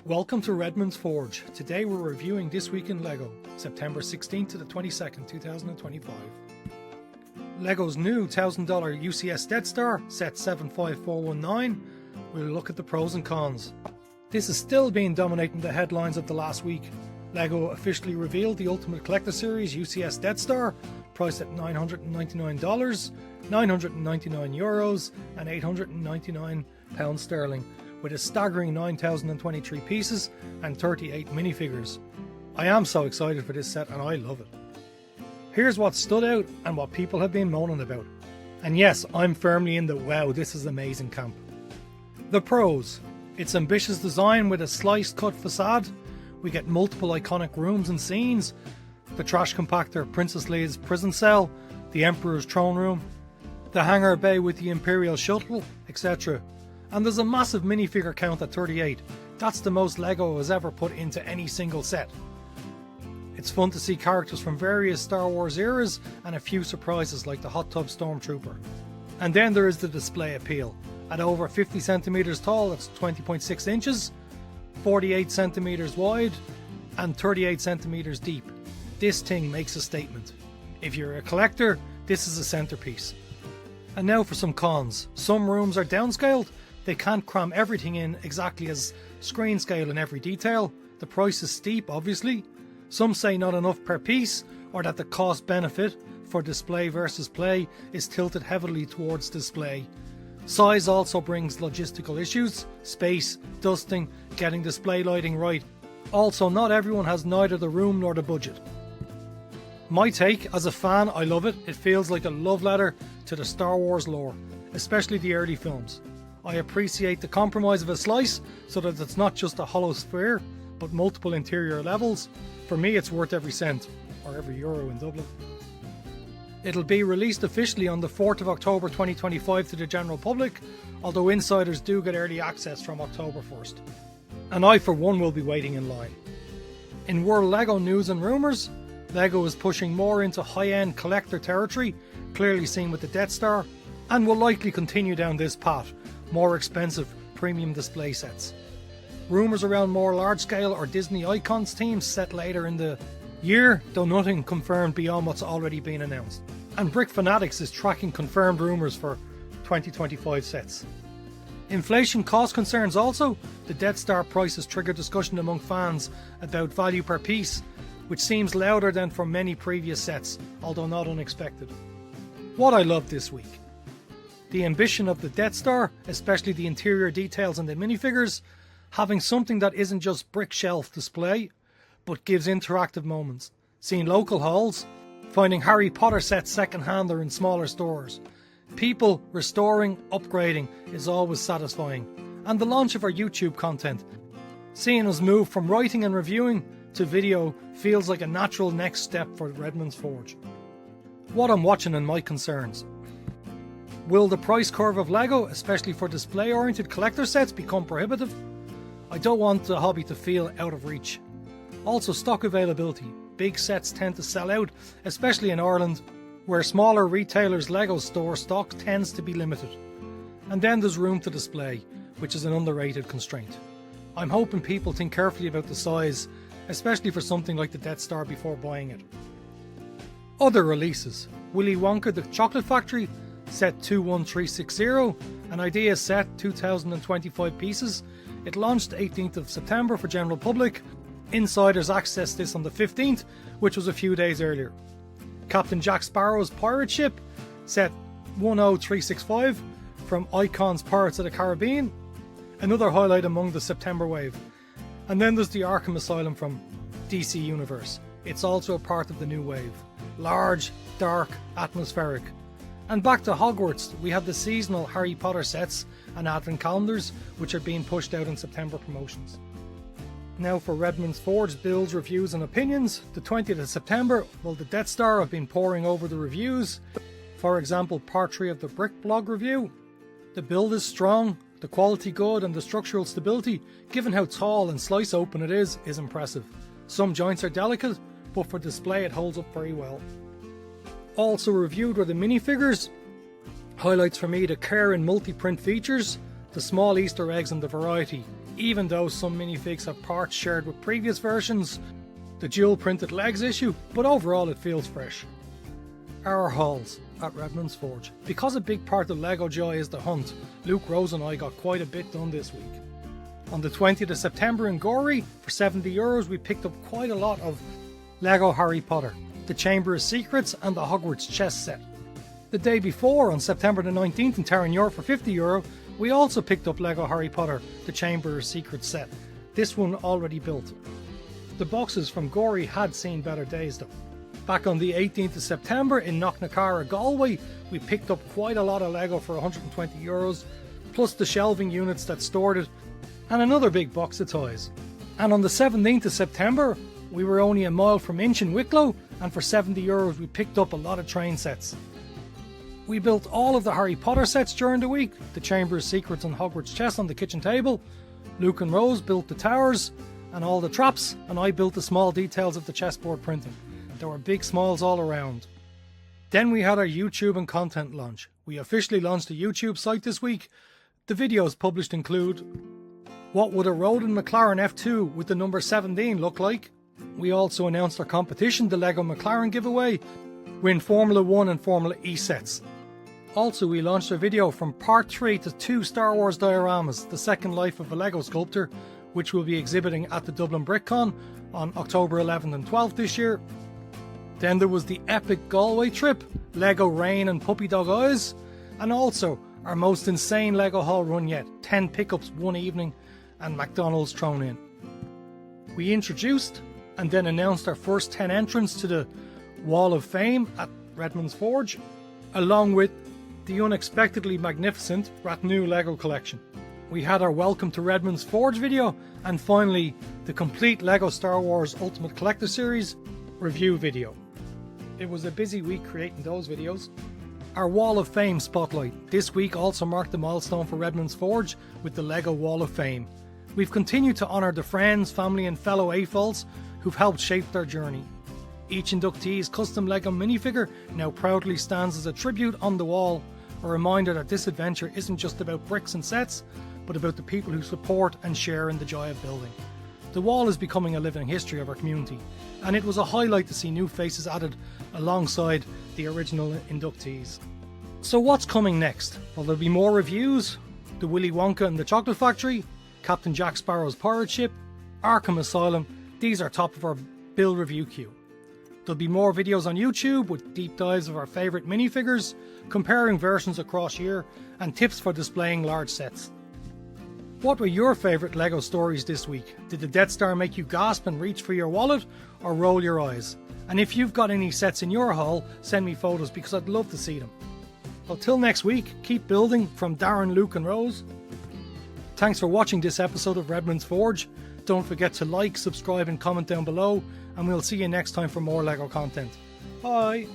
Welcome to Redmond's Forge. Today we're reviewing This Week in LEGO, September 16th to the 22nd, 2025. LEGO's new $1,000 UCS Death Star, set 75419. We'll look at the pros and cons. This has still been dominating the headlines of the last week. LEGO officially revealed the Ultimate Collector Series UCS Death Star, priced at $999, €999 and £899 sterling, with a staggering 9,023 pieces and 38 minifigures. I am so excited for this set and I love it. Here's what stood out and what people have been moaning about. And yes, I'm firmly in the wow, this is amazing camp. The pros. Its ambitious design with a sliced cut facade. We get multiple iconic rooms and scenes. The trash compactor, Princess Leia's prison cell, the Emperor's throne room, the hangar bay with the Imperial shuttle, etc. And there's a massive minifigure count at 38. That's the most LEGO has ever put into any single set. It's fun to see characters from various Star Wars eras and a few surprises like the hot tub stormtrooper. And then there is the display appeal. At over 50 centimeters tall, that's 20.6 inches, 48 centimeters wide and 38 centimeters deep. This thing makes a statement. If you're a collector, this is a centerpiece. And now for some cons. Some rooms are downscaled. They can't cram everything in exactly as screen scale in every detail. The price is steep, obviously. Some say not enough per piece, or that the cost benefit for display versus play is tilted heavily towards display. Size also brings logistical issues, space, dusting, getting display lighting right. Also, not everyone has neither the room nor the budget. My take, as a fan, I love it. It feels like a love letter to the Star Wars lore, especially the early films. I appreciate the compromise of a slice so that it's not just a hollow sphere, but multiple interior levels. For me, it's worth every cent, or every euro in Dublin. It'll be released officially on the 4th of October 2025 to the general public, although insiders do get early access from October 1st. And I, for one, will be waiting in line. In World LEGO news and rumours, LEGO is pushing more into high-end collector territory, clearly seen with the Death Star, and will likely continue down this path, more expensive premium display sets. Rumours around more large-scale or Disney Icons themes set later in the year, though nothing confirmed beyond what's already been announced. And Brick Fanatics is tracking confirmed rumours for 2025 sets. Inflation cost concerns also. The Death Star prices triggered discussion among fans about value per piece, which seems louder than for many previous sets, although not unexpected. What I loved this week. The ambition of the Death Star, especially the interior details and the minifigures, having something that isn't just brick shelf display, but gives interactive moments. Seeing local hauls, finding Harry Potter sets second-hand or in smaller stores. People restoring, upgrading is always satisfying. And the launch of our YouTube content. Seeing us move from writing and reviewing to video feels like a natural next step for Redmond's Forge. What I'm watching and my concerns. Will the price curve of LEGO, especially for display-oriented collector sets, become prohibitive? I don't want the hobby to feel out of reach. Also, stock availability. Big sets tend to sell out, especially in Ireland, where smaller retailers' LEGO store stock tends to be limited. And then there's room to display, which is an underrated constraint. I'm hoping people think carefully about the size, especially for something like the Death Star before buying it. Other releases. Willy Wonka the Chocolate Factory, set 21360, an idea set 2025 pieces. It launched 18th of September for general public. Insiders accessed this on the 15th, which was a few days earlier. Captain Jack Sparrow's pirate ship, set 10365, from Icon's Pirates of the Caribbean, another highlight among the September wave. And then there's the Arkham Asylum from DC Universe. It's also a part of the new wave. Large, dark, atmospheric. And back to Hogwarts, we have the seasonal Harry Potter sets and advent calendars, which are being pushed out in September promotions. Now for Redmond's Forge builds, reviews and opinions. The 20th of September, well, the Death Star have been poring over the reviews. For example, part 3 of the Brick blog review. The build is strong, the quality good, and the structural stability, given how tall and slice open it is impressive. Some joints are delicate, but for display it holds up very well. Also reviewed were the minifigures. Highlights for me the care in multi-print features, the small Easter eggs and the variety. even though some minifigs have parts shared with previous versions, the dual printed legs issue, but overall it feels fresh. Our hauls at Redmond's Forge. Because a big part of LEGO joy is the hunt, Luke, Rose and I got quite a bit done this week. On the 20th of September in Gorey, for €70 we picked up quite a lot of LEGO Harry Potter, the Chamber of Secrets and the Hogwarts Chess set. The day before, on September the 19th in Terenure for €50, we also picked up LEGO Harry Potter, the Chamber of Secrets set, this one already built. The boxes from Gorey had seen better days though. Back on the 18th of September in Knocknacara, Galway, we picked up quite a lot of LEGO for €120, plus the shelving units that stored it, and another big box of toys. And on the 17th of September, we were only a mile from Inch in Wicklow, and for €70 we picked up a lot of train sets. We built all of the Harry Potter sets during the week, the Chamber of Secrets and Hogwarts Chess on the kitchen table. Luke and Rose built the towers and all the traps, and I built the small details of the chessboard printing. There were big smalls all around. Then we had our YouTube and content launch. We officially launched a YouTube site this week. The videos published include: what would a Roden McLaren F2 with the number 17 look like? We also announced our competition, the LEGO McLaren giveaway, win Formula 1 and Formula E sets. Also, we launched a video from part 3 to 2 Star Wars dioramas, the second life of a LEGO sculptor, which will be exhibiting at the Dublin BrickCon on October 11th and 12th this year. Then there was the epic Galway trip, LEGO Rain and Puppy Dog Eyes, and also our most insane LEGO haul run yet, 10 pickups one evening and McDonald's thrown in. We introduced and then announced our first 10 entrants to the Wall of Fame at Redmond's Forge, along with the unexpectedly magnificent brand new LEGO collection. We had our Welcome to Redmond's Forge video, and finally the complete LEGO Star Wars Ultimate Collector Series review video. It was a busy week creating those videos. Our Wall of Fame spotlight this week also marked the milestone for Redmond's Forge with the LEGO Wall of Fame. We've continued to honour the friends, family and fellow AFOLs who've helped shape their journey. Each inductee's custom LEGO minifigure now proudly stands as a tribute on the wall, a reminder that this adventure isn't just about bricks and sets, but about the people who support and share in the joy of building. The wall is becoming a living history of our community, and it was a highlight to see new faces added alongside the original inductees. So what's coming next? Well, there'll be more reviews, the Willy Wonka and the Chocolate Factory, Captain Jack Sparrow's pirate ship, Arkham Asylum. These are top of our build review queue. There'll be more videos on YouTube with deep dives of our favourite minifigures, comparing versions across year, and tips for displaying large sets. What were your favourite LEGO stories this week? Did the Death Star make you gasp and reach for your wallet, or roll your eyes? And if you've got any sets in your haul, send me photos because I'd love to see them. Well, till next week, keep building. From Darren, Luke and Rose. Thanks for watching this episode of Redmond's Forge. Don't forget to like, subscribe and comment down below, and we'll see you next time for more LEGO content. Bye!